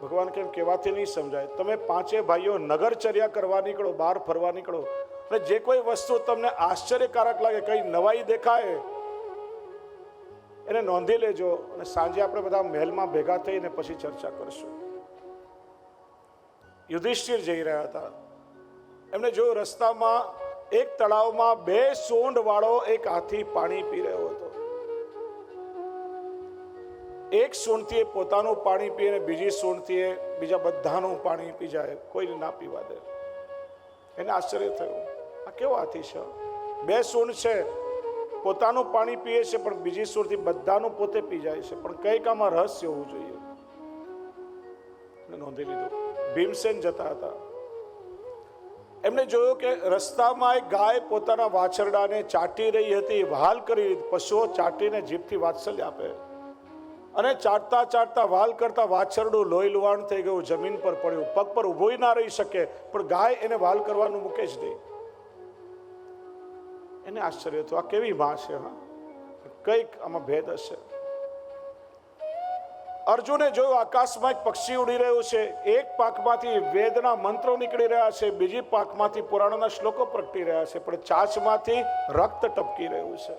ભગવાન કેમ કહેવાથી નહીં સમજાય. તમે પાંચે ભાઈઓ નગરચર્યા કરવા નીકળો, બહાર ફરવા નીકળો, અને જે કોઈ વસ્તુ તમને આશ્ચર્યકારક લાગે, કઈ નવાઈ દેખાય, એને નોંધી લેજો, અને સાંજે આપણે બધા મહેલમાં ભેગા થઈને પછી ચર્ચા કરશું. યુધિષ્ઠિર જઈ રહ્યા હતા. એમને જોયું રસ્તામાં એક તળાવમાં 2 સૂંઢ વાળો એક હાથી પાણી પી રહ્યો હતો. એક સૂંઢથી પોતાનું પાણી પી અને બીજી સૂંઢથી બીજા બધાનું પાણી પી જાય, કોઈને ના પીવા દે. એને આશ્ચર્ય થયું, આ કેવો હાથી છે? 2 સૂંઢ છે, પોતાનું પાણી પીએ છે, પણ બીજી સૂંઢથી બધાનું પોતે પી જાય છે. પણ કઈક આમાં રહસ્ય હોવું જોઈએ. નોંધી લીધું. ભીમસેન જતા હતા. એમને જોયું કે રસ્તામાં એક ગાય પોતાના વાછરડાને ચાટી રહી હતી, વહાલ કરી. પશુઓ ચાટીને જીભથી વાત્સલ્ય આપે, અને ચાટતા ચાટતા વહાલ કરતા વાછરડું લોહી લુહાણ થઈ ગયું, જમીન પર પડ્યું, પગ પર ઊભું ના રહી શકે, પણ ગાય એને વહાલ કરવાનું મૂકે જ નહીં. એને આશ્ચર્ય થયું, આ કેવી માં છે? હા, કઈક આમાં ભેદ હશે. અર્જુને જોયું આકાશમાં એક પક્ષી ઉડી રહ્યું છે. એક પાંખમાંથી વેદના મંત્રો નીકળી રહ્યા છે, બીજી પાંખમાંથી પુરાણોના શ્લોકો પ્રગટી રહ્યા છે, પણ ચાંચમાંથી રક્ત ટપકી રહ્યું છે.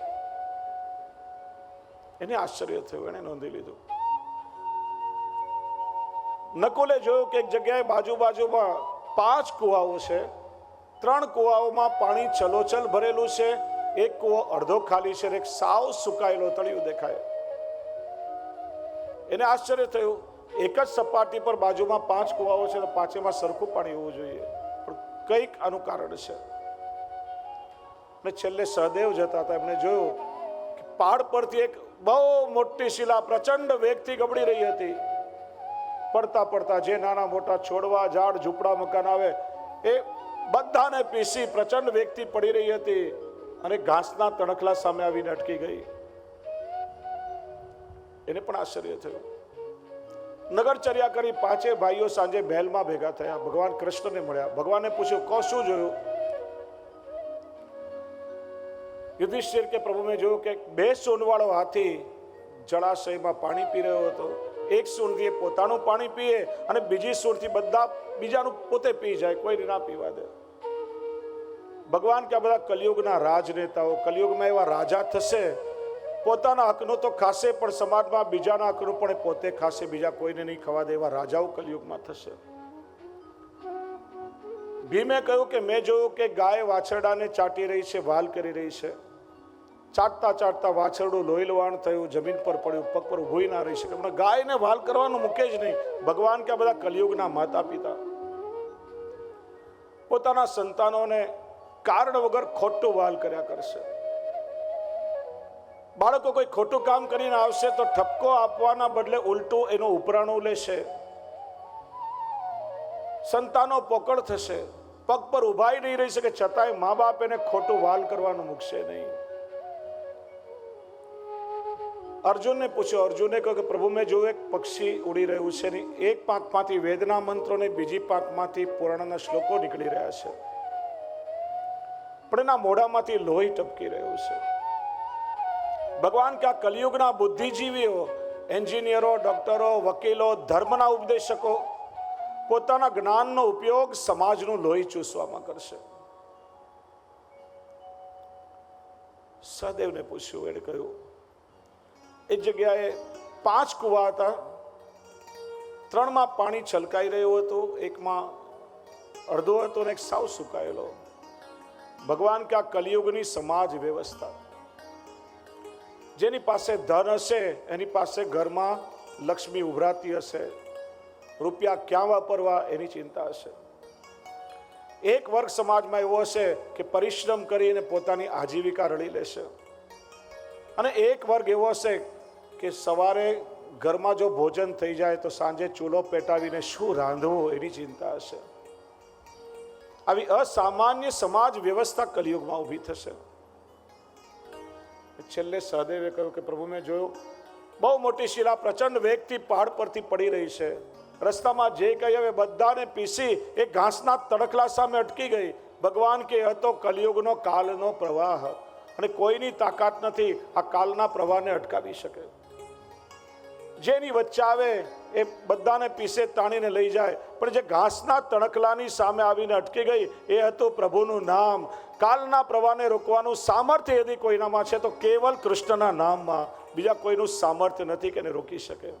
એને આશ્ચર્ય થયું, એને નોંધી લીધું. નકુલે જોયું કે એક જગ્યાએ બાજુમાં 5 કુવાઓ છે. 3 કુવાઓમાં પાણી છલોછલ ભરેલું છે. એક કુવો અડધો ખાલી છે, એક સાવ સુકાયેલો તળિયું દેખાય. એને આશ્ચર્ય થયું, એક જ સપાટી પર બાજુમાં 5 કુવાઓ છે, તો પાંચેમાં સરખું પાણી હોવું જોઈએ, પણ કંઈક આનું કારણ છે. અને છેલ્લે સહદેવ જતા હતા. એમને જોયું કે પહાડ પરથી એક બહુ મોટી શિલા પ્રચંડ વેગથી ગબડી રહી હતી. પડતા પડતા જે નાના મોટા છોડવા, ઝાડ, ઝૂંપડા, મકાન આવે એ બધાને પીસી પ્રચંડ વેગથી પડી રહી હતી, અને ઘાસના તણખલા સામે આવીને અટકી ગઈ. એને પણ આશ્ચર્ય થયું. નગરચર્યા કરી પાંચે ભાઈઓ સાંજે મહેલમાં ભેગા થયા. ભગવાન કૃષ્ણને મળ્યા. ભગવાને પૂછ્યું, કો શું જોયું? યુધિષ્ઠિર કે પ્રભુ મેં જોયું કે 2 સૂંઢ વાળો હાથી જળાશયમાં પાણી પી રહ્યો હતો. એક સૂંઢથી પોતાનું પાણી પીએ, અને બીજી સૂંઢથી બધા બીજાનું પોતે પી જાય, કોઈને ના પીવા દે. ભગવાન કે આ બધા કલિયુગના રાજનેતાઓ, કલિયુગમાં એવા રાજા થશે, પોતાના હકનું તો ખાશે, પણ સમાજમાં બીજાના હકનું પણ પોતે ખાશે, બીજા કોઈને નહીં ખવા દે. એવા રાજાઓ કલિયુગમાં થશે. ભીમે કહ્યું કે મેં જોયું કે ગાય વાછરડાને ચાટી રહી છે, વહાલ કરી રહી છે. ચાટતા ચાટતા વાછરડું લોહી લુહાણ થયું, જમીન પર પડ્યું, પગ પર ઊભું ના રહી શકે. પણ ગાયને વહાલ કરવાનું મૂકે જ નહીં. ભગવાન કે બધા કલિયુગના માતા પિતા પોતાના સંતાનોને કારણ વગર ખોટું વહાલ કર્યા કરશે. બાળકો કોઈ ખોટું કામ કરીને આવશે તો ઠપકો આપવાના બદલે ઉલટું એનું ઉપરાણું લેશે. સંતાનો પોકળ થશે, પગ પર ઉભા નહીં રહી શકે, છતાંય મા બાપ એને ખોટું વહાલ કરવાનું મૂકશે નહીં. અર્જુનને પૂછ્યું. અર્જુને કહ્યું કે પ્રભુ મેં જોયું એક પક્ષી ઉડી રહ્યું છે, ને એક પાંખમાંથી વેદના મંત્રો ને બીજી પાંખમાંથી પુરાણના શ્લોકો નીકળી રહ્યા છે, પણ એના મોઢામાંથી લોહી ટપકી રહ્યું છે. ભગવાન કે આ કલિયુગના બુદ્ધિજીવીઓ, એન્જિનિયરો, ડોક્ટરો, વકીલો, ધર્મના ઉપદેશકો પોતાના જ્ઞાનનો ઉપયોગ સમાજનું લોહી ચૂસવામાં કરશે. સહદેવને પૂછ્યું. એને કહ્યું એક જગ્યાએ 5 કુવા હતા. 3માં પાણી છલકાઈ રહ્યું હતું, એકમાં અડધો હતો, ને એક સાવ સુકાયેલો. ભગવાન કે આ કલિયુગની સમાજ વ્યવસ્થા, જેની પાસે ધન હશે એની પાસે ઘરમાં લક્ષ્મી ઉભરાતી હશે, રૂપિયા ક્યાં વાપરવા એની ચિંતા હશે. એક વર્ગ સમાજમાં એવો હશે કે પરિશ્રમ કરીને પોતાની આજીવિકા રળી લેશે, અને એક વર્ગ એવો હશે કે સવારે ઘરમાં જો ભોજન થઈ જાય તો સાંજે ચૂલો પેટાવીને શું રાંધવું એની ચિંતા હશે. આવી અસામાન્ય સમાજ વ્યવસ્થા કલિયુગમાં ઊભી થશે. છેલ્લે સહદેવે કહ્યું કે પ્રભુ મેં જોયું બહુ મોટી શિલા પ્રચંડ વેગથી પહાડ પરથી પડી રહી છે. રસ્તામાં જે કઈ હવે બધાને પીસી એ ઘાસના તડકલા સામે અટકી ગઈ. ભગવાન કે હતો કલિયુગનો કાલનો પ્રવાહ, અને કોઈની તાકાત નથી આ કાલના પ્રવાહને અટકાવી શકે. જેની વચ્ચે આવે એ બધાને પીસે તાણીને લઈ જાય, પણ જે ઘાસના તણખલાની સામે આવીને અટકી ગઈ એ હતું પ્રભુનું નામ. કાલના પ્રવાહને રોકવાનું સામર્થ્ય યદિ કોઈનામાં છે તો કેવલ કૃષ્ણના નામમાં, બીજા કોઈનું સામર્થ્ય નથી કે એને રોકી શકે.